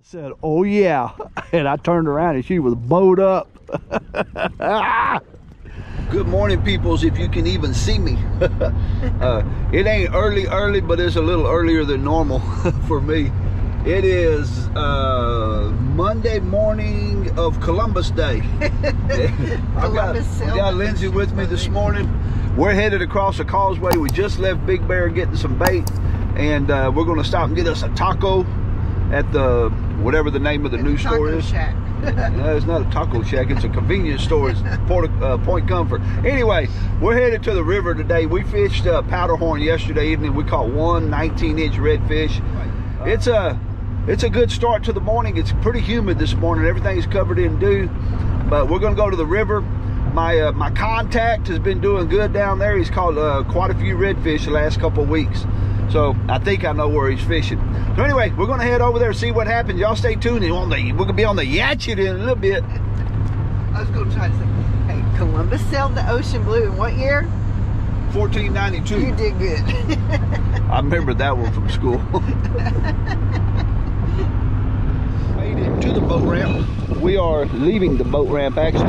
I said, oh yeah. And I turned around and she was bowed up. Good morning, peoples, if you can even see me. It ain't early, but it's a little earlier than normal for me. It is Monday morning of Columbus Day. I got Lindsay with me this morning. We're headed across the causeway. We just left Big Bear getting some bait, and we're going to stop and get us a taco at the, whatever the name of the new store is. Shack. No, it's not a taco shack, it's a convenience store. It's Point Comfort. Anyway, we're headed to the river today. We fished Powderhorn yesterday evening. We caught one 19-inch redfish. It's a good start to the morning. It's pretty humid this morning. Everything's covered in dew, but we're going to go to the river. My contact has been doing good down there. He's caught quite a few redfish the last couple of weeks, so I think I know where he's fishing. So anyway, we're going to head over there and see what happens. Y'all stay tuned. We're going to be on the Yatchet in a little bit. I was going to try to say, hey, Columbus sailed the Ocean Blue in what year? 1492. You did good. I remember that one from school. Made it to the boat ramp. We are leaving the boat ramp, actually.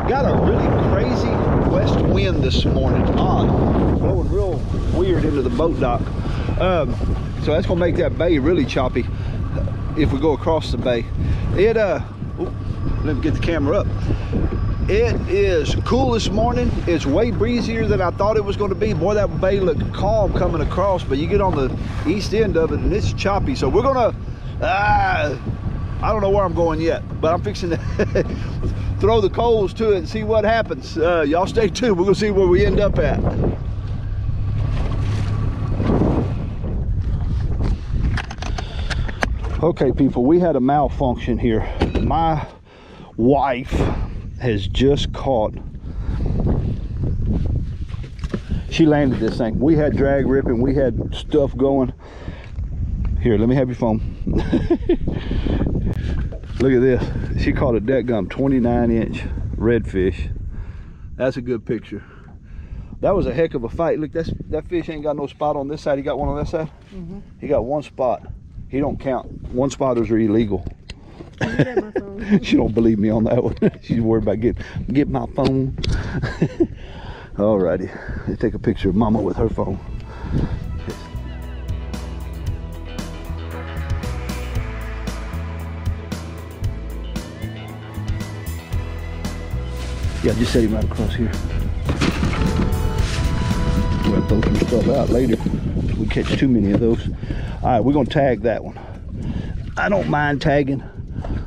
Got a really crazy west wind this morning. Odd. Blowing real weird into the boat dock. So that's gonna make that bay really choppy if we go across the bay. Let me get the camera up. It is cool this morning. It's way breezier than I thought it was going to be. Boy, that bay looked calm coming across, but you get on the east end of it and it's choppy. So we're gonna I don't know where I'm going yet, but I'm fixing to throw the coals to it and see what happens. Y'all stay tuned. We're gonna see where we end up at. Okay, people, we had a malfunction here. My wife has just caught, she landed this thing. We had drag ripping, we had stuff going. Here, let me have your phone. Look at this. She caught a deckgum 29-inch redfish. That's a good picture. That was a heck of a fight. Look, that fish ain't got no spot on this side. He got one on that side? Mm-hmm. He got one spot. He don't count. One spotters are illegal. She don't believe me on that one. She's worried about get my phone. Alrighty, let's take a picture of Mama with her phone. Yeah, just set him right across here. We're gonna throw some stuff out later. We catch too many of those. All right, we're gonna tag that one. I don't mind tagging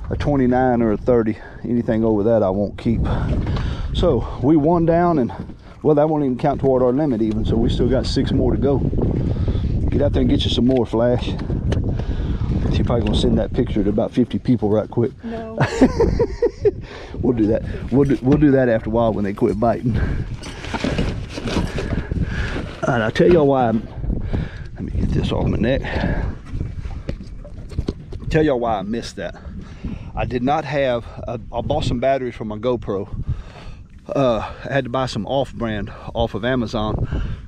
a 29 or a 30. Anything over that I won't keep. So we one down, and well, that won't even count toward our limit even, so we still got 6 more to go. Get out there and get you some more, Flash. She's probably gonna send that picture to about 50 people right quick. No. We'll do that. We'll do that after a while when they quit biting. All right, I'll tell y'all why. Let me get this off my neck. Tell y'all why I missed that. I did not have, I bought some batteries for my GoPro. I had to buy some off-brand off of Amazon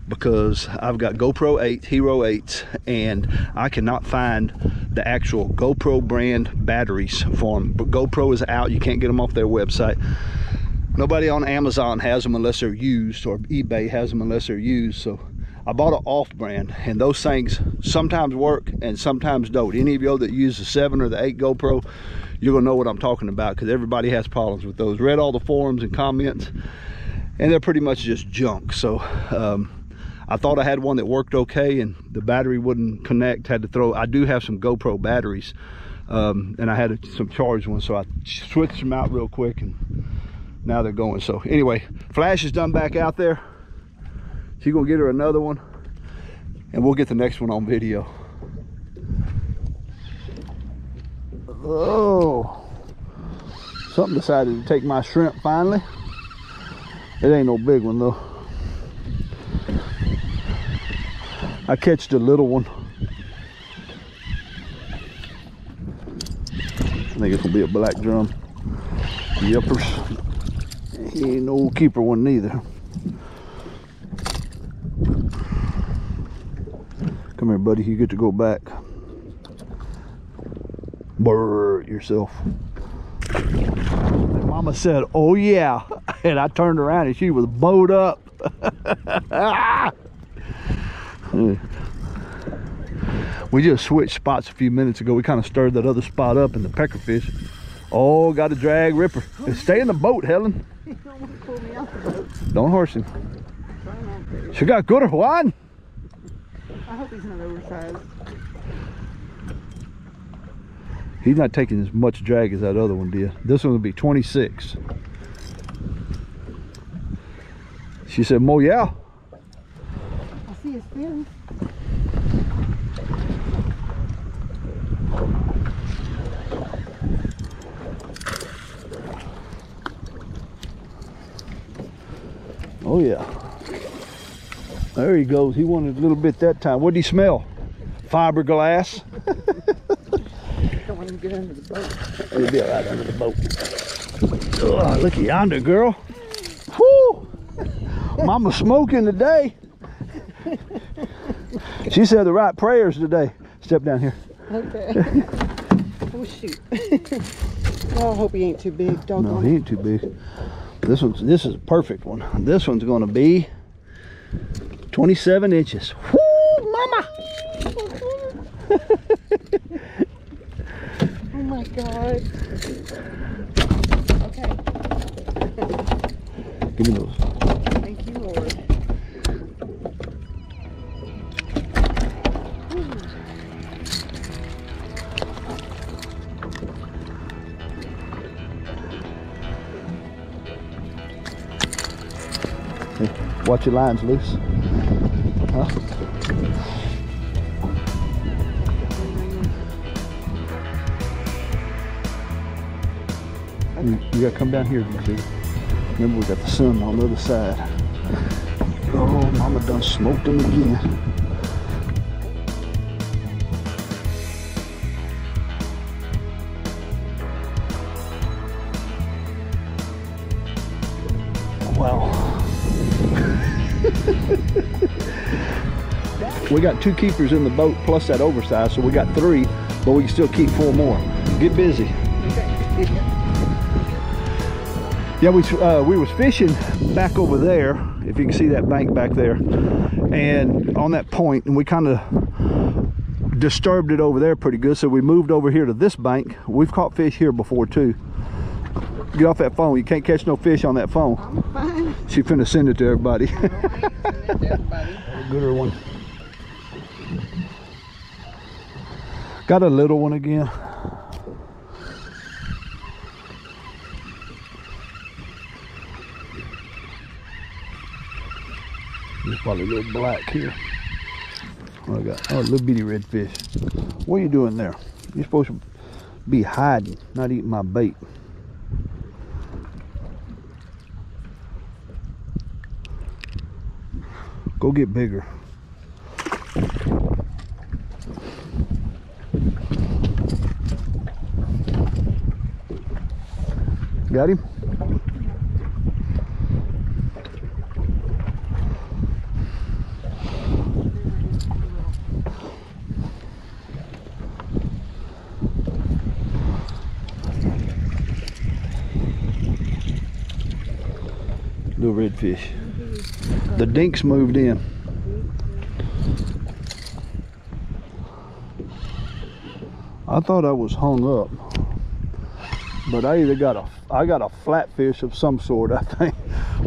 because I've got GoPro 8, Hero 8s, and I cannot find the actual GoPro brand batteries for them. But GoPro is out, you can't get them off their website. Nobody on Amazon has them unless they're used, or eBay has them unless they're used. So I bought an off-brand, and those things sometimes work and sometimes don't. Any of you that use the 7 or the 8 GoPro, you're gonna know what I'm talking about, because everybody has problems with those. Read all the forums and comments, and they're pretty much just junk. So I thought I had one that worked okay, and the battery wouldn't connect. Had to throw. I do have some GoPro batteries, and I had some charged ones, so I switched them out real quick, and now they're going. So anyway, Flash is done back out there. She's gonna get her another one, and we'll get the next one on video. Oh, something decided to take my shrimp finally. It ain't no big one though. I catch the little one. I think it's gonna be a black drum. Yippers. He ain't no keeper one neither. Come here, buddy. You get to go back. Brrr yourself. And Mama said, "Oh yeah," and I turned around and she was bowed up. We just switched spots a few minutes ago. We kind of stirred that other spot up in the peckerfish. Oh, got a drag ripper. Stay in the boat, Helen. He don't want to pull me out the boat. Don't horse him. Try not to. She got good or what? I hope he's not oversized. He's not taking as much drag as that other one did. This one will be 26. She said, "Mo, yeah." I see his fin. Oh yeah. There he goes. He wanted a little bit that time. What did he smell? Fiberglass. Don't want him to get under the boat. He'll be all right under the boat. Oh, look at yonder, girl. Whoo! Mama's smoking today. She said the right prayers today. Step down here. Okay. Oh shoot. Oh, I hope he ain't too big. Doggone. No, he ain't too big. This is a perfect one. This one's gonna be 27 inches. Whoo, mama! Oh my God. Okay. Give me those. Thank you, Lord. Hey, watch your lines loose. Huh? You gotta come down here, you see. Remember, we got the sun on the other side. Oh, Mama done smoked them again. Wow. We got 2 keepers in the boat plus that oversized, so we got 3, but we can still keep 4 more. Get busy. Yeah, we was fishing back over there, if you can see that bank back there, and on that point, and we kind of disturbed it over there pretty good, so we moved over here to this bank. We've caught fish here before too. Get off that phone. You can't catch no fish on that phone. I'm fine. She finna send it to everybody. No, I ain't sending it to everybody. A gooder one. Got a little one again. There's probably a little black here. Oh, I got little bitty redfish. What are you doing there? You're supposed to be hiding, not eating my bait. Go get bigger. Got him? Little redfish. The dinks moved in. I thought I was hung up, but I got a flatfish of some sort. I think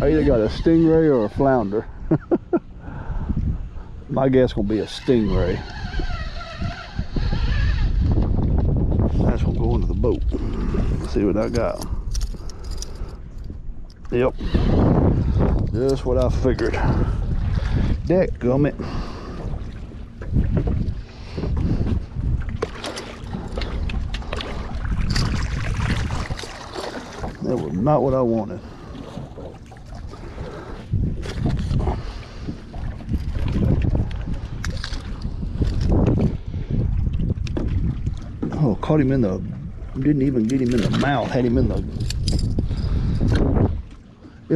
I either got a stingray or a flounder. My guess gonna be a stingray. That's gonna go into the boat. Let's see what I got. Yep, just what I figured. Dadgummit. That was not what I wanted. Oh, caught him in the, didn't even get him in the mouth, had him in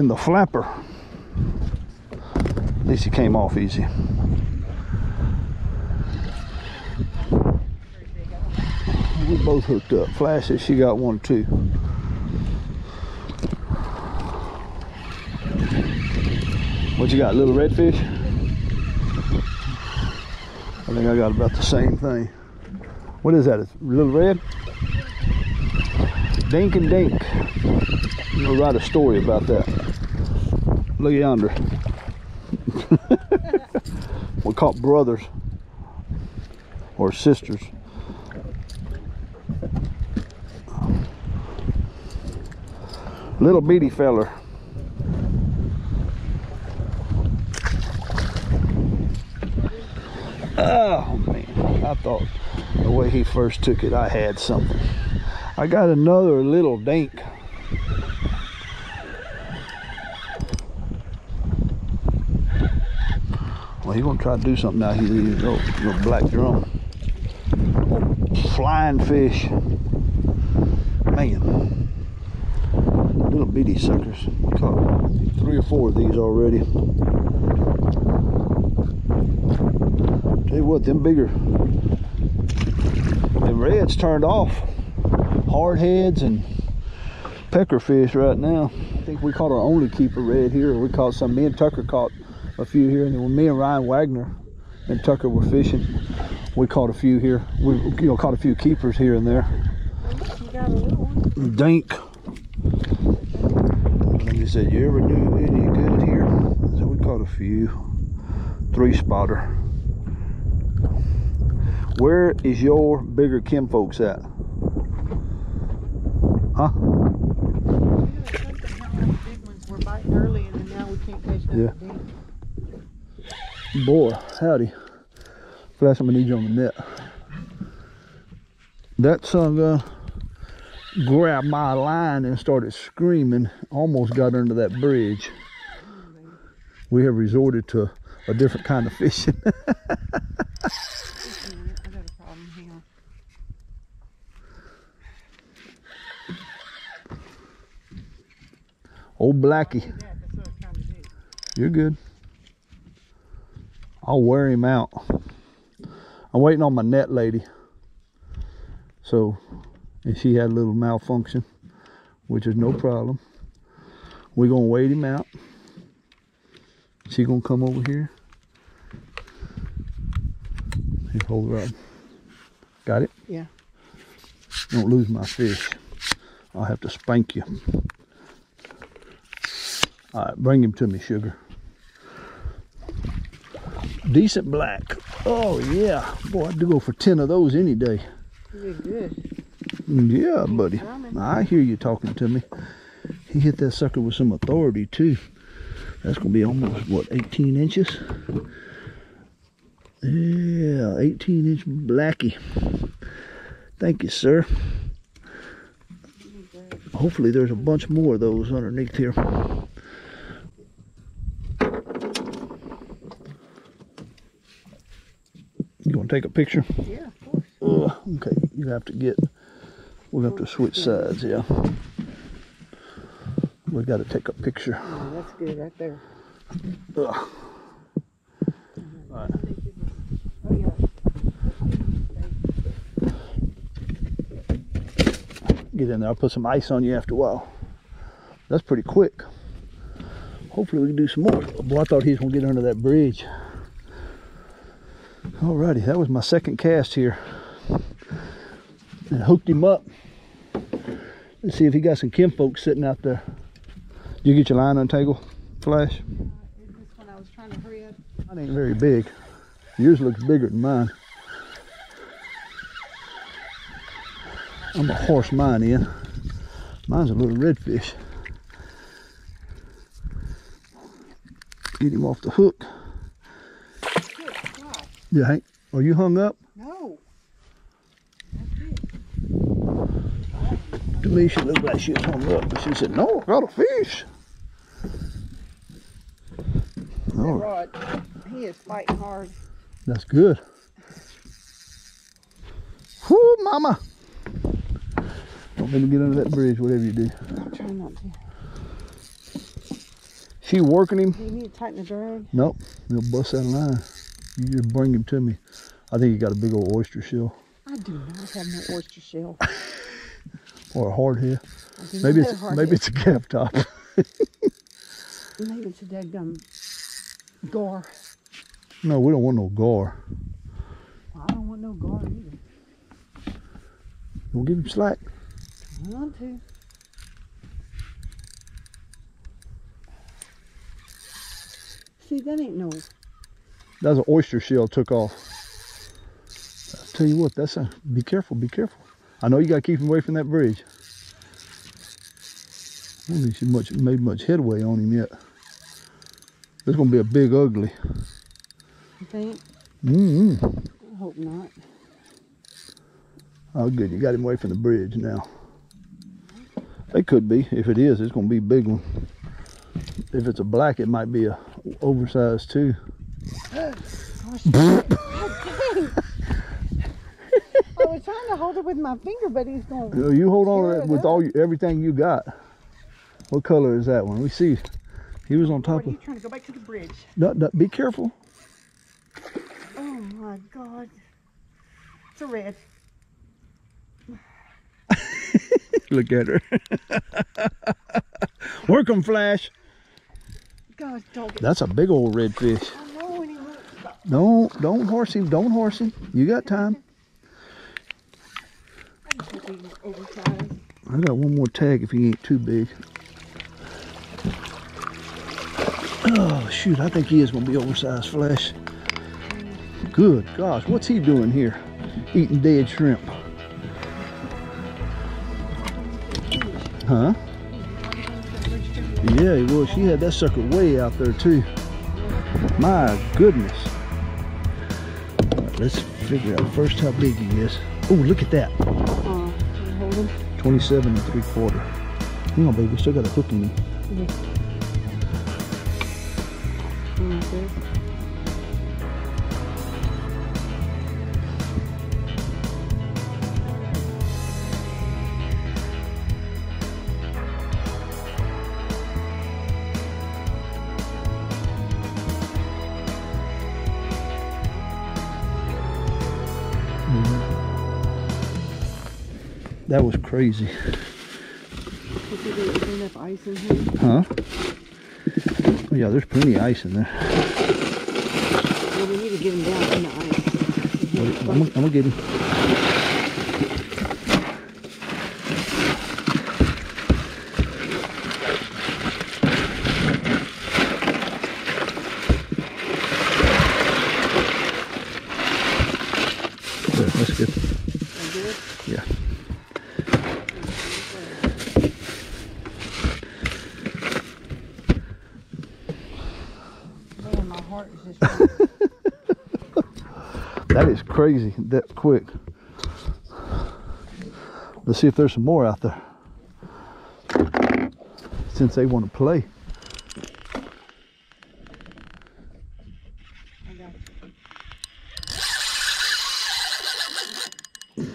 the flapper. At least he came off easy. we both hooked up. Flash said she got one too. What you got, little redfish? I think I got about the same thing. What is that, a little red? Dink and Dink. We'll write a story about that. Look yonder. We're called brothers or sisters. Little bitty feller. Oh man, I thought the way he first took it, I had something. I got another little dink. Well, he's gonna try to do something now. He's a little black drum. Oh, flying fish. Man. Little bitty suckers. We caught 3 or 4 of these already. Tell you what, them bigger, the reds turned off. Hardheads and peckerfish right now. I think we caught our only keeper red here. We caught some. Me and Tucker caught a few here, and then when me and Ryan Wagner and Tucker were fishing, we caught a few here. We caught a few keepers here and there. You got a little one. Dink. And he said, "You ever do any good here?" So we caught a few. 3-spotter. Where is your bigger kinfolks at? Huh? Big ones were biting early, and then now we can't catch them. Yeah. Boy, howdy. Flash, I'm gonna need you on the net. That son grabbed my line and started screaming, almost got under that bridge. We have resorted to a different kind of fishing. Just a minute, I got a problem. Hang on. Old Blackie. That's what I was trying to do. You're good. I'll wear him out. I'm waiting on my net lady. So, and she had a little malfunction, which is no problem. We're gonna wait him out. She gonna come over here. Here, hold her up. Got it? Yeah. Don't lose my fish. I'll have to spank you. All right, bring him to me, sugar. Decent black. Oh yeah, boy, I'd go for 10 of those any day. You did good. Yeah, buddy. I hear you talking to me. He hit that sucker with some authority too. That's gonna be almost what, 18 inches? Yeah, 18-inch blackie. Thank you, sir. Hopefully there's a bunch more of those underneath here. You want to take a picture? Yeah, of course. Okay, you have to we'll have to switch sides, yeah. We got to take a picture. Yeah, that's good right there. All right. Oh, yeah. Get in there. I'll put some ice on you after a while. That's pretty quick. Hopefully we can do some more. Boy, I thought he was going to get under that bridge. Alrighty, that was my second cast here. And hooked him up. Let's see if he got some kinfolk sitting out there. Did you get your line untangled, Flash? This one I was trying to hurry up. Mine ain't very big. Yours looks bigger than mine. I'm gonna horse mine in. Mine's a little redfish. Get him off the hook. Yeah, Hank, are you hung up? No. To me, she looked like she was hung up, but she said, "No, I got a fish." That rod, he is fighting hard. That's good. Whoo, mama. Don't let me get under that bridge, whatever you do. I'm trying not to. She working him? Do you need to tighten the drag? Nope, he'll bust that line. You just bring him to me. I think he got a big old oyster shell. I do not have no oyster shell. Or a hardhead. I do Maybe not it's have maybe it's a calf top. Maybe it's a dadgum gar. No, we don't want no gar. Well, I don't want no gar either. Don't give him slack. I want to. See, that ain't no. That's an oyster shell took off. I'll tell you what, that's a, be careful, be careful. I know you gotta keep him away from that bridge. I don't think she made much headway on him yet. This is gonna be a big ugly. You think? Mm-hmm. I hope not. Oh good, you got him away from the bridge now. They could be. If it is, it's gonna be a big one. If it's a black, it might be a oversized too. Gosh, God dang. I was trying to hold it with my finger, but he's going. You hold on to that with all everything you got. What color is that one? We see. He was on top Are you of. trying to go back to the bridge? No, be careful. Oh my God! It's a red. Look at her. Work 'em, Flash. Gosh, dog. That's a big old red fish. I know when he won't stop. Don't horse him. Don't horse him. You got time. I just hope he's oversized. I got one more tag if he ain't too big. Oh shoot! I think he is gonna be oversized, Flash. Good gosh, what's he doing here? Eating dead shrimp. Huh? Yeah, well, she had that sucker way out there too. My goodness. All right, let's figure out first how big he is. Oh, look at that. Can you hold him? 27 3/4. Hang on, baby. We still got a hook in him. Okay. That was crazy. Is there enough ice in here? Huh? Oh, yeah, there's plenty of ice in there. Well, we need to get him down in the ice. I'm gonna get him. There, that's good. Yeah. Man, my heart is just. That is crazy, that quick. Let's see if there's some more out there. Since they want to play. I got it.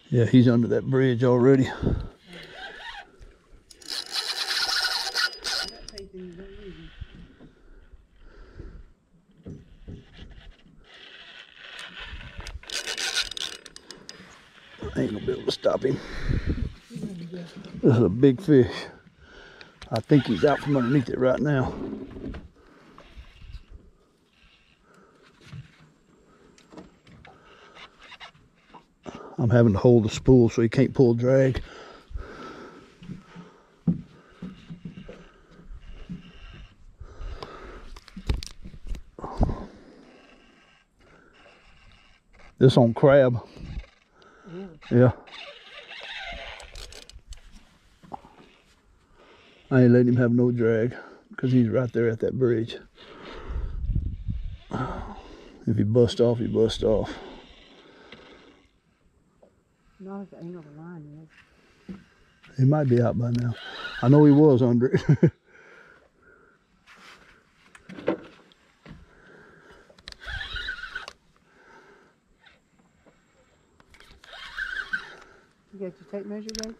Yeah, he's under that bridge already. I got faith in you, don't lose him. I ain't gonna be able to stop him. This is a big fish. I think he's out from underneath it right now. I'm having to hold the spool so he can't pull drag. This on crab. Yeah. I ain't letting him have no drag because he's right there at that bridge. If he bust off, he bust off. Not if it ain't on the line yet. He might be out by now. I know he was under it. You got your tape measure, babe?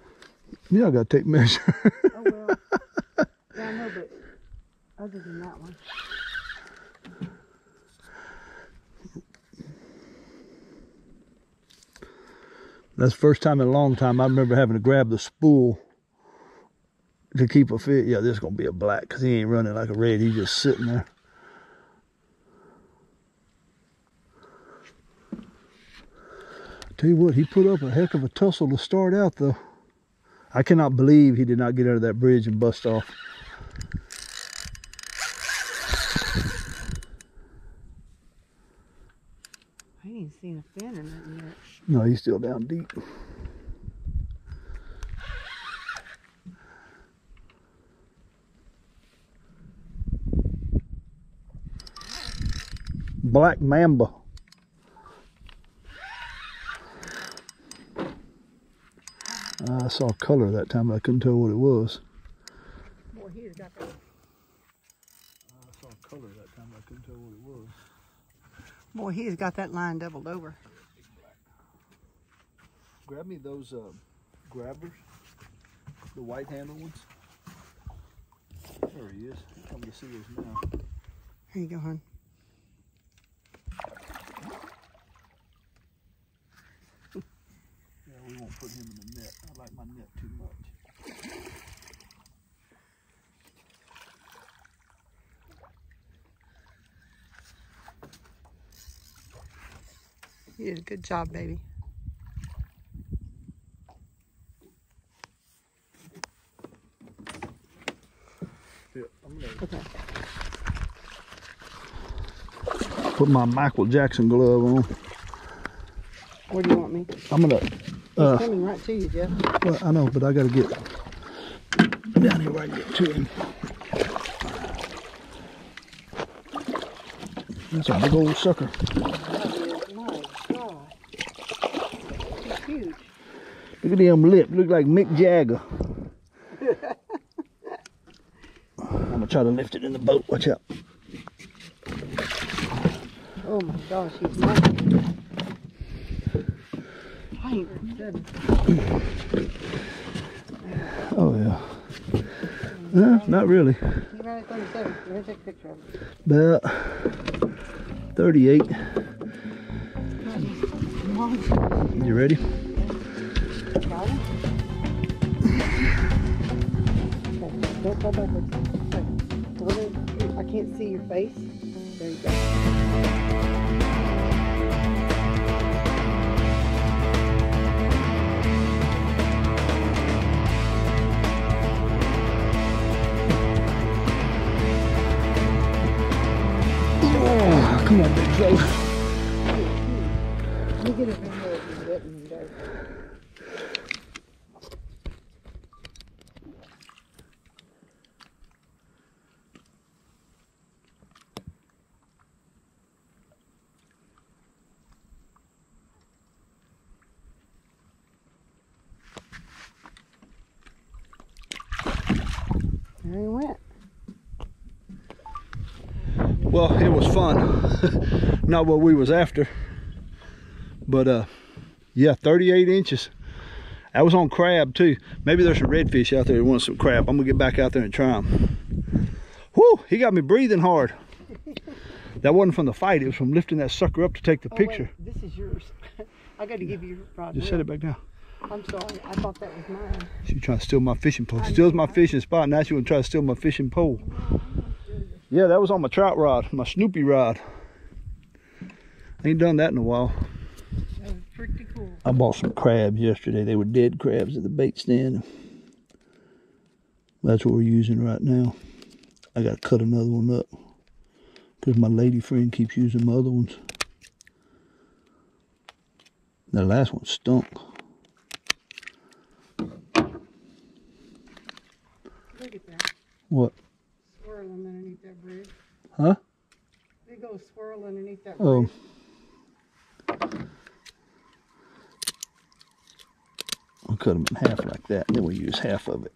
Yeah, I got to take measure. Oh, well. Yeah, I know, but other than that one. That's the first time in a long time I remember having to grab the spool to keep a fish. Yeah, this is going to be a black because he ain't running like a red. He's just sitting there. Tell you what, he put up a heck of a tussle to start out, though. I cannot believe he did not get under that bridge and bust off. I ain't seen a fin in that yet. No, he's still down deep. Black mamba. I saw color that time, but I couldn't tell what it was. Boy, he's got that. I saw color that time, but I couldn't tell what it was. Boy, he's got that line doubled over. Grab me those grabbers, the white handle ones. There he is. Come to see us now. Here you go, hon. Yeah, we won't put him in the net. I like my net too much. You did a good job, baby. Yeah, I'm gonna Okay. put my Michael Jackson glove on. Where do you want me? I'm gonna. He's coming right to you, Jeff. Well, I know, but I gotta get down here where I can get to him. That's a big old sucker. That is, my God. He's huge. Look at them lips. Look like Mick Jagger. I'm gonna try to lift it in the boat. Watch out. Oh my gosh, he's massive. I ain't 37. Oh yeah. No, not really. You're right at 37. We're gonna take a picture of him. About 38. You ready? Got him? Okay, don't fall backwards. Okay. I can't see your face. There you go. Oh, come on, big fella. Let me get a video of you getting him dirty. There he went. Well, it was fun. Not what we was after. But yeah, 38 inches. That was on crab too. Maybe there's some redfish out there that want some crab. I'm gonna get back out there and try them. Whoo, he got me breathing hard. That wasn't from the fight, it was from lifting that sucker up to take the picture. Wait, this is yours. I got to give you your rod. Just set it back down. I'm sorry, I thought that was mine. She's trying to steal my fishing pole. Steals my fishing spot. Now she want to try to steal my fishing pole. Yeah, that was on my trout rod, my Snoopy rod. Ain't done that in a while. That was pretty cool. I bought some crabs yesterday. They were dead crabs at the bait stand. That's what we're using right now. I got to cut another one up because my lady friend keeps using my other ones. That last one stunk. Look at that. What? Swirling underneath that bridge. Huh? Big old swirl underneath that Oh. bridge. I'll cut them in half like that, and then we'll use half of it.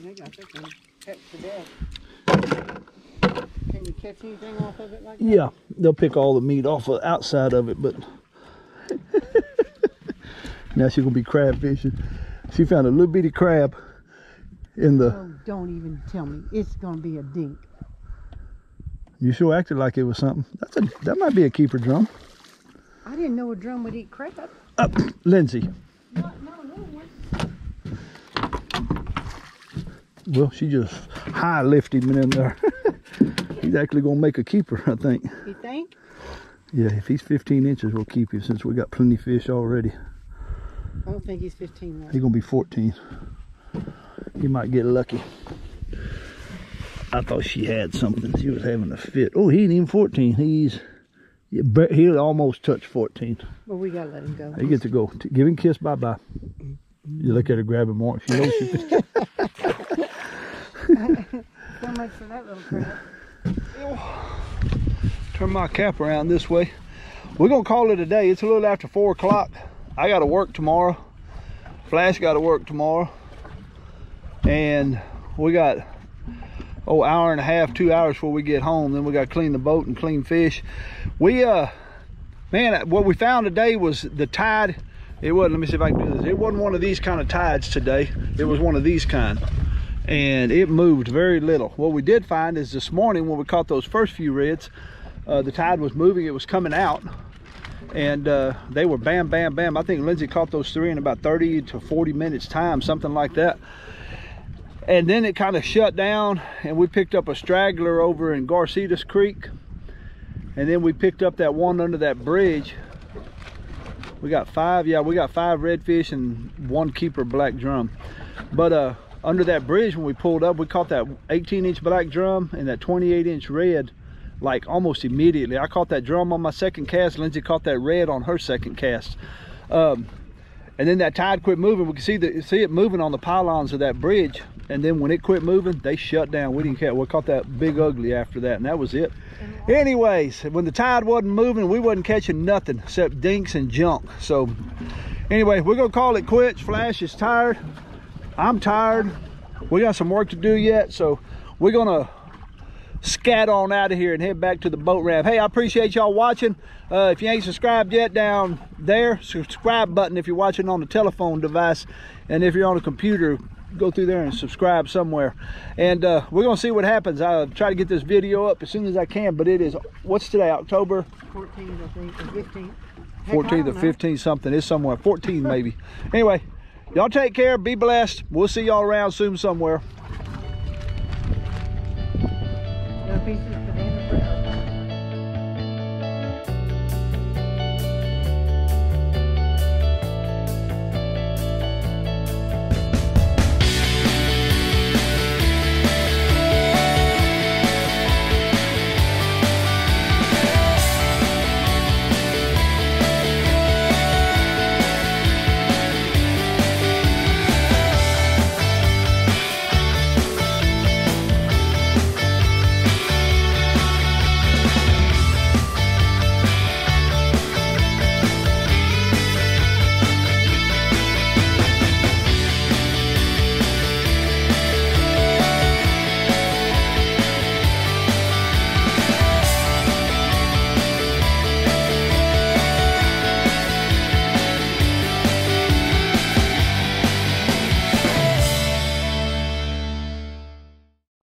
They got that thing cut to death. Can you catch anything off of it like that? Yeah, they'll pick all the meat off the outside of it, but now she's gonna be crab fishing. She found a little bitty crab in the. Oh, don't even tell me. It's going to be a dink. You sure acted like it was something. That might be a keeper drum. I didn't know a drum would eat crap. Lindsay. Not a little one. Well, she just high lifted him in there. He's actually gonna make a keeper, I think. You think? Yeah, if he's 15 inches, we'll keep him since we got plenty of fish already. I don't think he's 15 though. He's gonna be 14. He might get lucky. I thought she had something. She was having a fit. Oh, he ain't even 14. He'll almost touch 14. Well, we gotta let him go. He gets to go. Give him a kiss, bye-bye. You look at her, grab him more. She knows she So much for that little crap. Turn my cap around this way. We're gonna call it a day. It's a little after 4 o'clock. I gotta work tomorrow. Flash gotta work tomorrow. And we got hour and a half, 2 hours before we get home. Then we gotta clean the boat and clean fish. Man, what we found today was the tide. It wasn't, let me see if I can do this. It wasn't one of these kind of tides today. It was one of these kind. And it moved very little. What we did find is this morning when we caught those first few reds, the tide was moving, it was coming out. And they were bam, bam, bam. I think Lindsay caught those 3 in about 30 to 40 minutes time, something like that. And then it kind of shut down and we picked up a straggler over in Garcetas Creek. And then we picked up that one under that bridge. We got 5, yeah, we got 5 redfish and 1 keeper black drum. But under that bridge when we pulled up, we caught that 18-inch black drum and that 28-inch red like almost immediately. I caught that drum on my second cast. Lindsay caught that red on her second cast. And then that tide quit moving. We could see it moving on the pylons of that bridge. And then when it quit moving, they shut down. We didn't catch. We caught that big ugly after that, and that was it. Anyways, when the tide wasn't moving, we wasn't catching nothing except dinks and junk. So anyway, we're gonna call it quits. Flash is tired. I'm tired. We got some work to do yet, so we're gonna scat on out of here and head back to the boat ramp. Hey, I appreciate y'all watching. If you ain't subscribed yet, down there, subscribe button if you're watching on the telephone device, and if you're on a computer, go through there and subscribe somewhere. And we're gonna see what happens. I'll try to get this video up as soon as I can, but it is, what's today, October 14th, I think, or 15th. 14th or 15th, something. It's somewhere 14 maybe. Anyway, y'all take care, be blessed. We'll see y'all around soon somewhere.